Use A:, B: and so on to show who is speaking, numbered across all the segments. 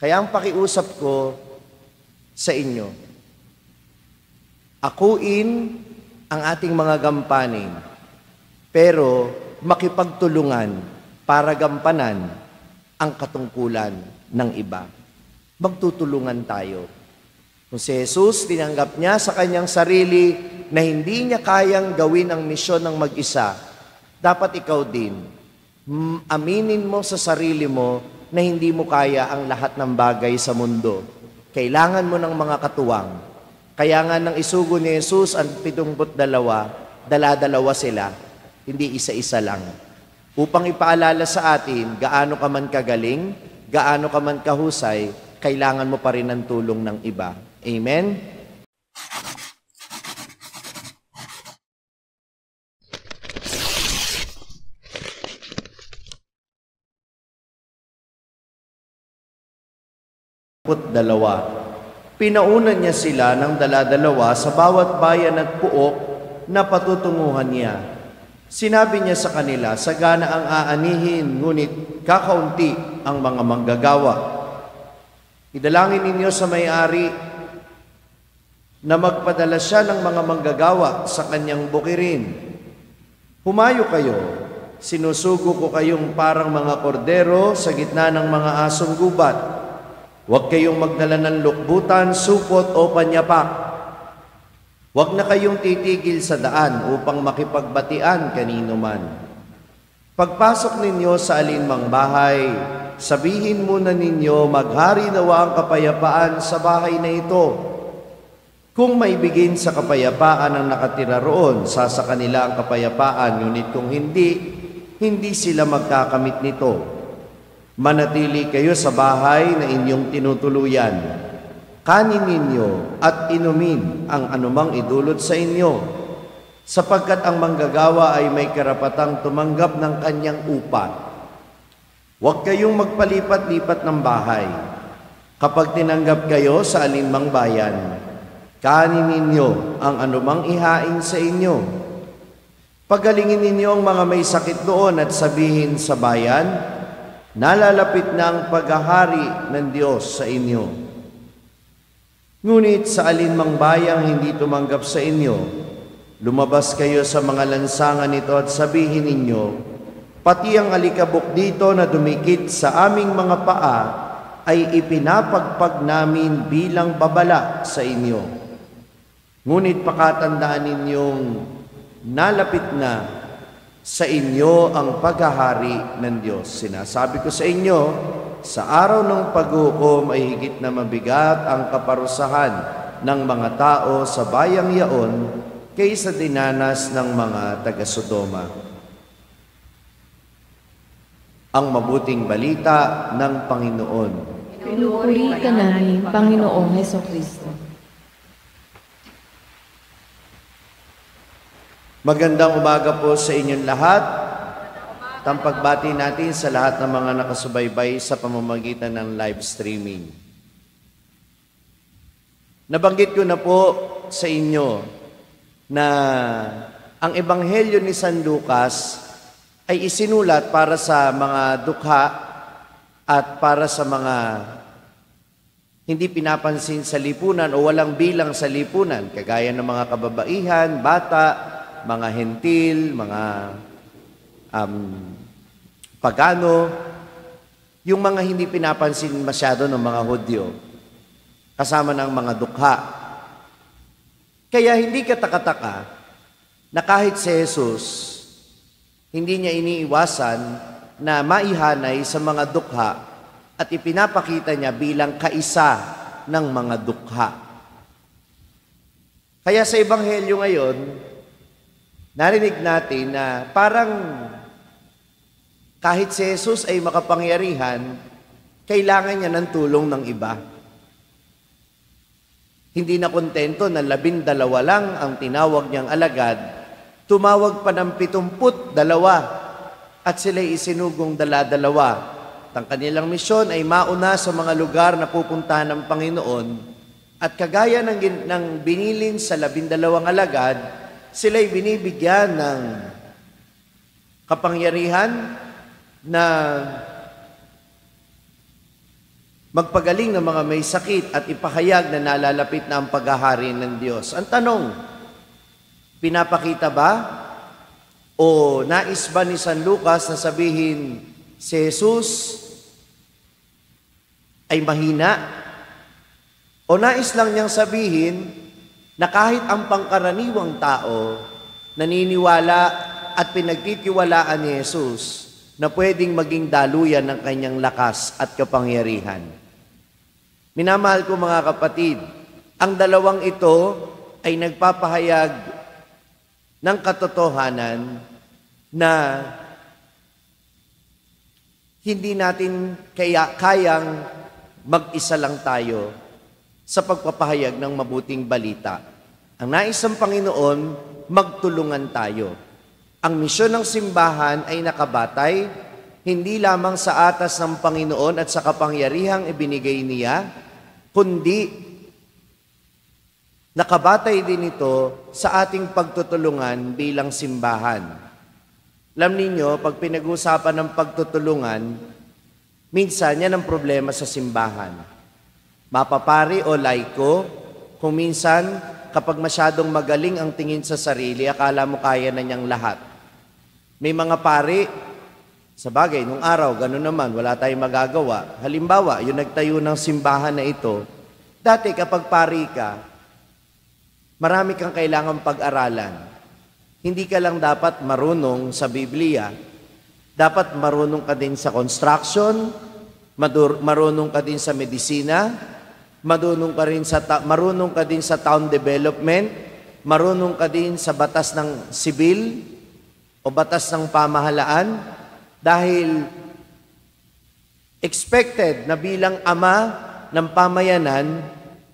A: Kaya ang pakiusap ko sa inyo, akuin ang ating mga gampanin, pero makipagtulungan para gampanan ang katungkulan ng iba. Magtutulungan tayo. Kung si Jesus, tinanggap niya sa kanyang sarili na hindi niya kayang gawin ang misyon ng mag-isa, dapat ikaw din, aminin mo sa sarili mo na hindi mo kaya ang lahat ng bagay sa mundo. Kailangan mo ng mga katuwang. Kaya nga nang isugo ni Jesus ang 72, dala-dalawa sila, hindi isa-isa lang. Upang ipaalala sa atin, gaano ka man kagaling, gaano ka man kahusay, kailangan mo pa rin ng tulong ng iba. Amen? Dalawa. Pinaunan niya sila ng dala-dalawa sa bawat bayan at puok na patutunguhan niya. Sinabi niya sa kanila, sagana ang aanihin, ngunit kakaunti ang mga manggagawa. Idalangin ninyo sa may-ari na magpadala siya ng mga manggagawa sa kanyang bukirin. Humayo kayo, sinusugo ko kayong parang mga kordero sa gitna ng mga asong gubat. Huwag kayong magdala ng lukbutan, supot o panyapak. Huwag na kayong titigil sa daan upang makipagbatian kanino man. Pagpasok ninyo sa alinmang bahay, sabihin muna ninyo, maghari nawa ang kapayapaan sa bahay na ito. Kung maibigin sa kapayapaan ang nakatira roon, sa kanila ang kapayapaan, ngunit kung hindi, hindi sila magkakamit nito. Manatili kayo sa bahay na inyong tinutuluyan. Kanin ninyo at inumin ang anumang idulot sa inyo, sapagkat ang manggagawa ay may karapatang tumanggap ng kanyang upa. Huwag kayong magpalipat-lipat ng bahay. Kapag tinanggap kayo sa alinmang bayan, kanin ninyo ang anumang ihain sa inyo. Pagalingin ninyo ang mga may sakit doon at sabihin sa bayan, nalalapit na ang paghahari ng Diyos sa inyo. Ngunit sa alinmang bayang hindi tumanggap sa inyo, lumabas kayo sa mga lansangan nito at sabihin ninyo, pati ang alikabok dito na dumikit sa aming mga paa ay ipinapagpag namin bilang babala sa inyo. Ngunit pakatandaan ninyong nalapit na sa inyo ang paghahari ng Diyos. Sinasabi ko sa inyo, sa araw ng paghukom ay higit na mabigat ang kaparusahan ng mga tao sa bayang yaon kaysa dinanas ng mga taga-Sodoma. Ang mabuting balita ng Panginoon.
B: Pinupuri ka namin, Panginoong Hesukristo.
A: Magandang umaga po sa inyong lahat. Tampagbati natin sa lahat ng mga nakasubaybay sa pamamagitan ng live streaming. Nabanggit ko na po sa inyo na ang Ebanghelyo ni San Lucas ay isinulat para sa mga dukha at para sa mga hindi pinapansin sa lipunan o walang bilang sa lipunan, kagaya ng mga kababaihan, bata, mga hentil, mga pagano, yung mga hindi pinapansin masyado ng mga Hudyo, kasama ng mga dukha. Kaya hindi katakataka na kahit si Jesus, hindi niya iniiwasan na maihanay sa mga dukha at ipinapakita niya bilang kaisa ng mga dukha. Kaya sa Ebanghelyo ngayon, narinig natin na parang kahit si Jesus ay makapangyarihan, kailangan niya ng tulong ng iba. Hindi na kontento na 12 lang ang tinawag niyang alagad, tumawag pa ng 72 at sila'y isinugong dala-dalawa. Ang kanilang misyon ay mauna sa mga lugar na pupuntahan ng Panginoon at kagaya ng binilin sa 12 alagad, sila'y binibigyan ng kapangyarihan na magpagaling ng mga may sakit at ipahayag na nalalapit na ang paghahari ng Diyos. Ang tanong, pinapakita ba o nais ba ni San Lucas na sabihin si Jesus ay mahina? O nais lang niyang sabihin na kahit ang pangkaraniwang tao naniniwala at pinagtitiwalaan ni Jesus na pwedeng maging daluyan ng kanyang lakas at kapangyarihan? Minamahal ko mga kapatid, ang dalawang ito ay nagpapahayag ng katotohanan na hindi natin kayang mag-isa lang tayo sa pagpapahayag ng mabuting balita. Ang nais ng Panginoon, magtulungan tayo. Ang misyon ng simbahan ay nakabatay hindi lamang sa atas ng Panginoon at sa kapangyarihang ibinigay niya, kundi nakabatay din ito sa ating pagtutulungan bilang simbahan. Alam ninyo, pag pinag-usapan ng pagtutulungan, minsan yan ang problema sa simbahan. Mapapari o laiko, kung minsan kapag masyadong magaling ang tingin sa sarili, akala mo kaya na niyang lahat. May mga pari, sa bagay, nung araw, gano'n naman, wala tayong magagawa. Halimbawa, yung nagtayo ng simbahan na ito, dati kapag pari ka, marami kang kailangang pag-aralan. Hindi ka lang dapat marunong sa Biblia. Dapat marunong ka din sa construction, marunong ka din sa medisina, marunong ka din sa town development, marunong ka din sa batas ng sibil o batas ng pamahalaan, dahil expected na bilang ama ng pamayanan,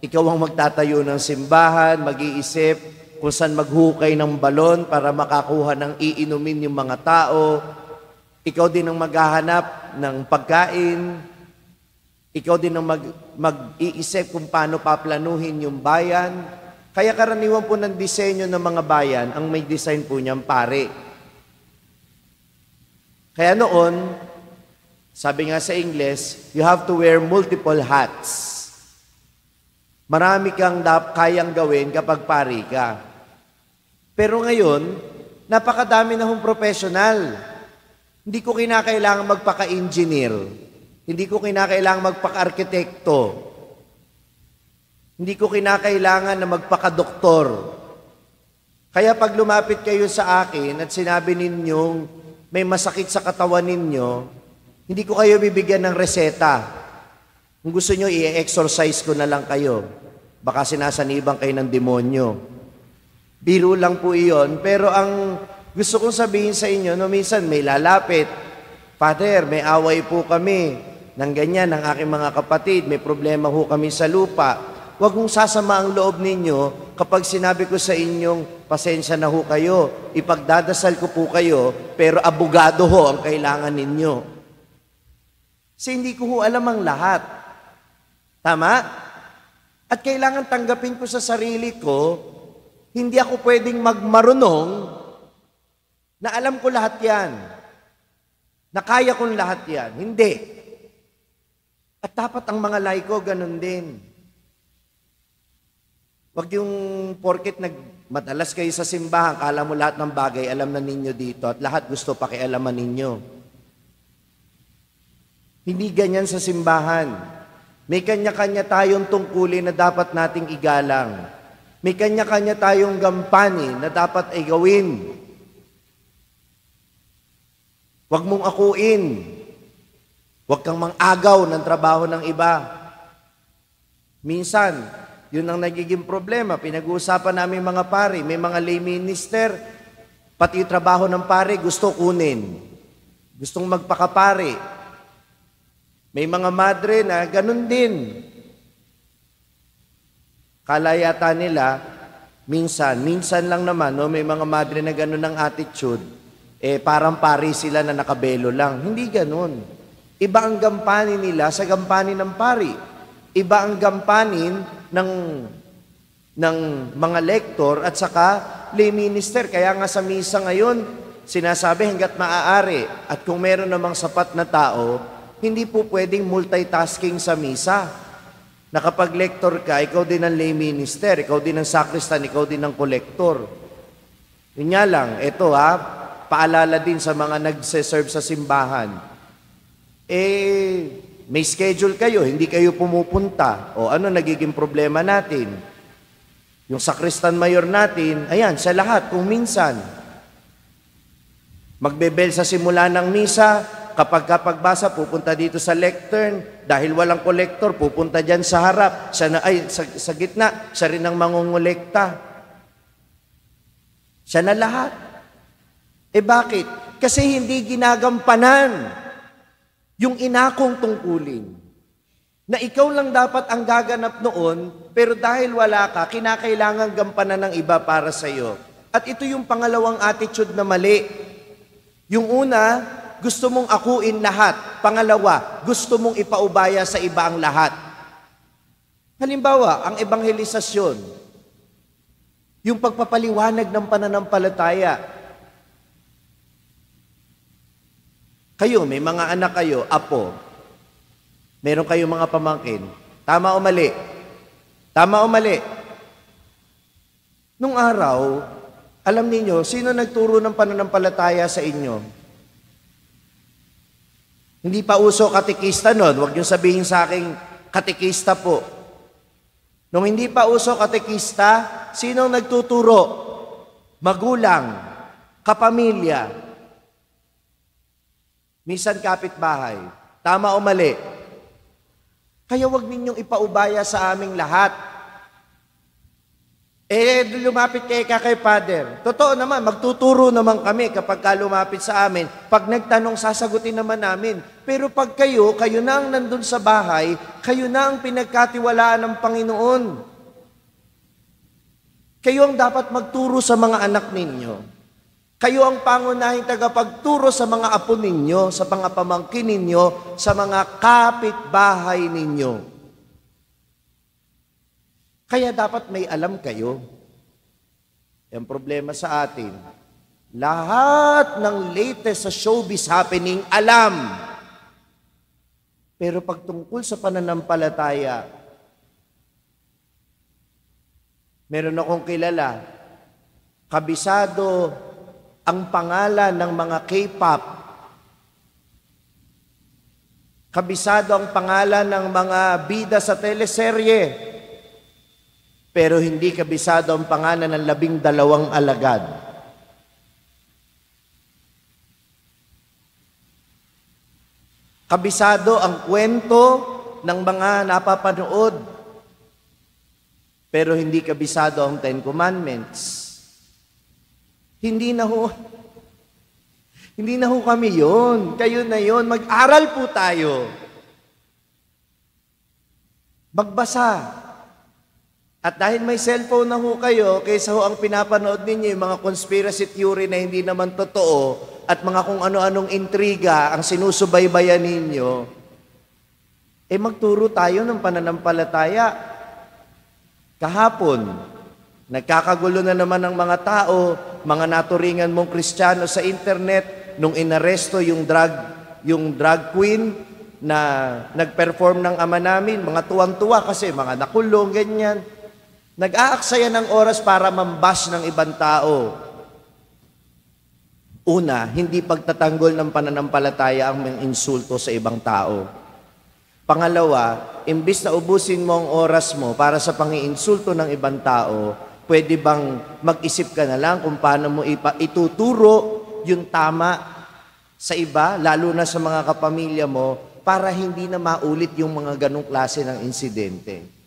A: ikaw ang magtatayo ng simbahan, mag-iisip kung saan maghukay ng balon para makakuha ng iinumin yung mga tao. Ikaw din ang maghahanap ng pagkain. Ikaw din ang mag-iisip kung paano paplanuhin yung bayan. Kaya karaniwan po ng disenyo ng mga bayan, ang may design po niyang pare. Kaya noon, sabi nga sa Ingles, you have to wear multiple hats. Marami kang kayang gawin kapag pari ka. Pero ngayon, napakadami na hong professional. Hindi ko kinakailangan magpaka-engineer. Hindi ko kinakailangan magpaka-arkitekto. Hindi ko kinakailangan na magpaka-doktor. Kaya pag lumapit kayo sa akin at sinabi ninyong may masakit sa katawan ninyo, hindi ko kayo bibigyan ng reseta. Kung gusto nyo, i-exercise ko na lang kayo. Baka sinasaniban kayo ng demonyo. Biro lang po iyon. Pero ang gusto kong sabihin sa inyo, no, minsan may lalapit. Father, may away po kami ng ganyan ng aking mga kapatid. May problema ho kami sa lupa. Huwag mong sasama ang loob ninyo kapag sinabi ko sa inyong pasensya na ho kayo. Ipagdadasal ko po kayo, pero abogado ho ang kailangan ninyo. Kasi hindi ko ho alam ang lahat. Tama? At kailangan tanggapin ko sa sarili ko, hindi ako pwedeng magmarunong na alam ko lahat yan. Na kaya kong lahat yan. Hindi. At dapat ang mga laiko ganun din. Wag yung porket madalas kayo sa simbahan, kala mo lahat ng bagay, alam na ninyo dito at lahat gusto pakialaman ninyo. Hindi ganyan sa simbahan. May kanya-kanya tayong tungkulin na dapat nating igalang. May kanya-kanya tayong gampanin na dapat ay gawin. Huwag mong akuin. Huwag kang mang-agaw ng trabaho ng iba. Minsan, yun ang nagiging problema. Pinag-uusapan namin mga pari, may mga lay minister, pati yung trabaho ng pari gusto kunin. Gustong magpakapari. May mga madre na ganun din. Kala yata nila, minsan lang naman, no, may mga madre na ganun ang attitude, parang pari sila na nakabelo lang. Hindi ganun. Iba ang gampanin nila sa gampanin ng pari. Iba ang gampanin ng mga lektor at saka lay minister. Kaya nga sa misa ngayon, sinasabi hanggat maaari. At kung meron namang sapat na tao, hindi po pwedeng multitasking sa misa. Nakapag-lector ka, ikaw din ang lay minister, ikaw din ang sacristan, ikaw din ang collector. Yun nga lang, ito paalala din sa mga nagse-serve sa simbahan. May schedule kayo, hindi kayo pumupunta. O ano nagiging problema natin? Yung sacristan mayor natin, ayan, sa lahat, kung minsan. Magbebel sa simula ng misa, kapag pagbasa, pupunta dito sa lectern. Dahil walang kolektor, pupunta dyan sa harap. Sa gitna, siya rin ang mangungulekta. Siya na lahat. Bakit? Kasi hindi ginagampanan yung inakong tungkulin. Na ikaw lang dapat ang gaganap noon, pero dahil wala ka, kinakailangan gampanan ng iba para sa iyo. At ito yung pangalawang attitude na mali. Yung una, gusto mong akuin lahat. Pangalawa, gusto mong ipaubaya sa iba ang lahat. Halimbawa, ang ebanghelisasyon, yung pagpapaliwanag ng pananampalataya. Kayo, may mga anak kayo, apo, meron kayong mga pamangkin. Tama o mali? Tama o mali? Nung araw, alam niyo, sino nagturo ng pananampalataya sa inyo? Hindi pa uso katekista nun. Huwag niyo sabihin sa akin, katekista po. Nung hindi pa uso katekista, sino nagtuturo? Magulang, kapamilya, minsan kapitbahay. Tama o mali? Kaya wag ninyong ipaubaya sa aming lahat. Lumapit kay Father. Totoo naman, magtuturo naman kami kapag lumapit sa amin. Pag nagtanong, sasagutin naman namin. Pero pag kayo na ang nandun sa bahay, kayo na ang pinagkatiwalaan ng Panginoon. Kayo ang dapat magturo sa mga anak ninyo. Kayo ang pangunahing tagapagturo sa mga apo ninyo, sa mga pamangkin ninyo, sa mga kapitbahay ninyo. Kaya dapat may alam kayo. Ang problema sa atin, lahat ng latest sa showbiz happening, alam. Pero pag tungkol sa pananampalataya, meron akong kilala, kabisado ang pangalan ng mga K-pop. Kabisado ang pangalan ng mga bida sa teleserye. Pero hindi kabisado ang pangalan ng 12 alagad. Kabisado ang kwento ng mga napapanood. Pero hindi kabisado ang 10 Commandments. Hindi na ho kami yon. Kayo na yon. Mag-aral po tayo. Magbasa. At dahil may cellphone na ho kayo, kaysa ho ang pinapanood ninyo, yung mga conspiracy theory na hindi naman totoo, at mga kung ano-anong intriga ang sinusubaybayan ninyo, magturo tayo ng pananampalataya. Kahapon, nagkakagulo na naman ng mga tao, mga naturingan mong Kristiyano sa internet, nung inaresto yung drag queen na nag-perform ng ama namin, mga tuwang-tuwa kasi mga nakulong, ganyan. Nag-aaksaya ng oras para mambash ng ibang tao. Una, hindi pagtatanggol ng pananampalataya ang mga insulto sa ibang tao. Pangalawa, imbis na ubusin mo ang oras mo para sa pangiinsulto ng ibang tao, pwede bang mag-isip ka na lang kung paano mo ituturo yung tama sa iba, lalo na sa mga kapamilya mo, para hindi na maulit yung mga ganong klase ng insidente.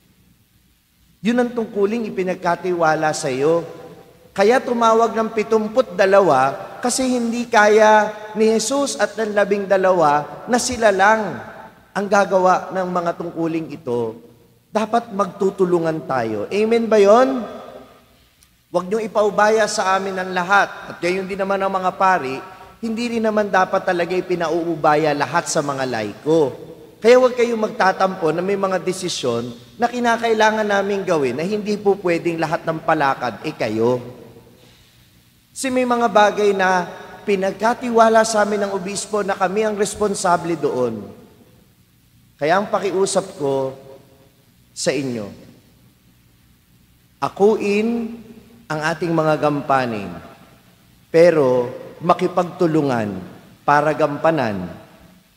A: Yun ang tungkuling ipinagkatiwala sa iyo. Kaya tumawag ng 72 kasi hindi kaya ni Jesus at ng 12 na sila lang ang gagawa ng mga tungkuling ito. Dapat magtutulungan tayo. Amen ba yon? Huwag niyong ipaubaya sa amin ang lahat. At gayon din naman ang mga pari, hindi rin naman dapat talaga ipinauubaya lahat sa mga laiko. Kaya huwag kayong magtatampo na may mga desisyon na kinakailangan namin gawin na hindi po pwedeng lahat ng palakad kayo. Kasi may mga bagay na pinagkatiwala sa amin ng obispo na kami ang responsable doon. Kaya ang pakiusap ko sa inyo, akuin ang ating mga gampanin, pero makipagtulungan para gampanan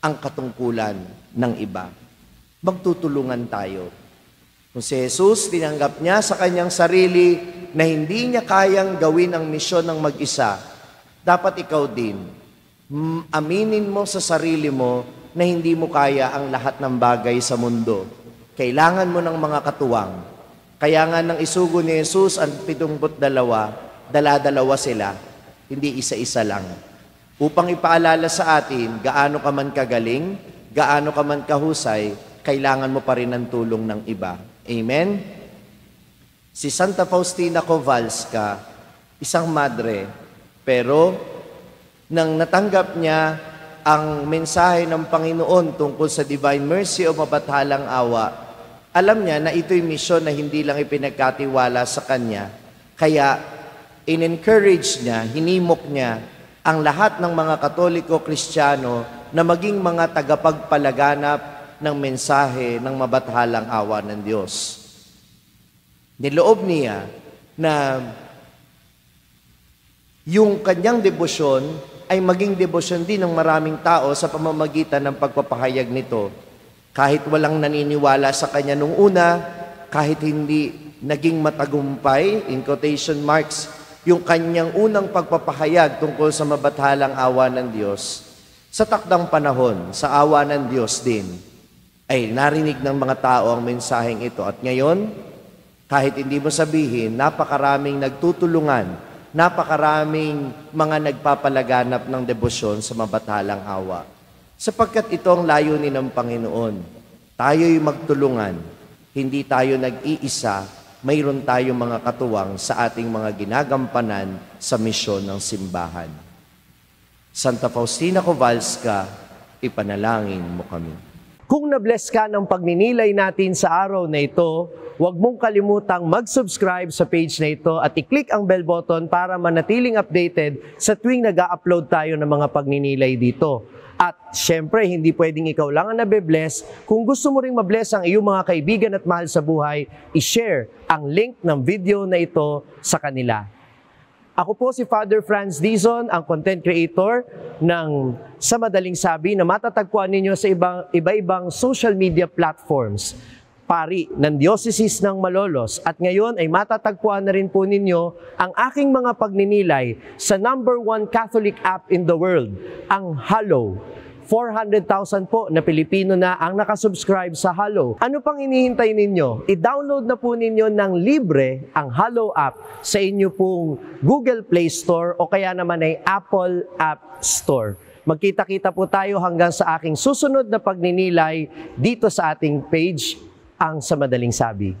A: ang katungkulan ng iba. Magtutulungan tayo. Kung si Jesus, tinanggap niya sa kanyang sarili na hindi niya kayang gawin ang misyon ng mag-isa, dapat ikaw din, aminin mo sa sarili mo na hindi mo kaya ang lahat ng bagay sa mundo. Kailangan mo ng mga katuwang. Kaya nga nang isugo ni Jesus ang 72, dala-dalawa sila, hindi isa-isa lang. Upang ipaalala sa atin, gaano ka man kagaling, gaano ka man kahusay, kailangan mo pa rin ng tulong ng iba. Amen? Si Santa Faustina Kowalska, isang madre, pero nang natanggap niya ang mensahe ng Panginoon tungkol sa divine mercy o mabathalang awa, alam niya na ito'y misyon na hindi lang ipinagkatiwala sa kanya. Kaya in-encourage niya, hinimok niya ang lahat ng mga Katoliko, Kristiyano na maging mga tagapagpalaganap ng mensahe ng mabathalang awa ng Diyos. Niloob niya na yung kanyang debosyon ay maging debosyon din ng maraming tao sa pamamagitan ng pagpapahayag nito. Kahit walang naniniwala sa kanya nung una, kahit hindi naging matagumpay, in quotation marks, yung kanyang unang pagpapahayag tungkol sa mabathalang awa ng Diyos, sa takdang panahon, sa awa ng Diyos din, ay narinig ng mga tao ang mensaheng ito. At ngayon, kahit hindi mo sabihin, napakaraming nagtutulungan, napakaraming mga nagpapalaganap ng debosyon sa mabathalang awa. Sapagkat ito ang layunin ng Panginoon. Tayo'y magtulungan, hindi tayo nag-iisa, mayroon tayong mga katuwang sa ating mga ginagampanan sa misyon ng simbahan. Santa Faustina Kowalska, ipanalangin mo kami.
C: Kung na-bless ka ng pagninilay natin sa araw na ito, huwag mong kalimutang mag-subscribe sa page na ito at i-click ang bell button para manatiling updated sa tuwing nag-upload tayo ng mga pagninilay dito. At syempre, hindi pwedeng ikaw lang ang nabe-bless. Kung gusto mo ring ma-bless ang iyong mga kaibigan at mahal sa buhay, i-share ang link ng video na ito sa kanila. Ako po si Father Franz Dizon, ang content creator ng Sa Madaling Sabi na matatagpuan ninyo sa iba-ibang social media platforms. Pari ng Diocese ng Malolos. At ngayon ay matatagpuan na rin po ninyo ang aking mga pagninilay sa #1 Catholic app in the world, ang Hallow. 400,000 po na Pilipino na ang nakasubscribe sa Hallow. Ano pang hinihintay ninyo? I-download na po ninyo ng libre ang Hallow app sa inyo pong Google Play Store o kaya naman ay Apple App Store. Magkita-kita po tayo hanggang sa aking susunod na pagninilay dito sa ating page, ang Sa Madaling Sabi.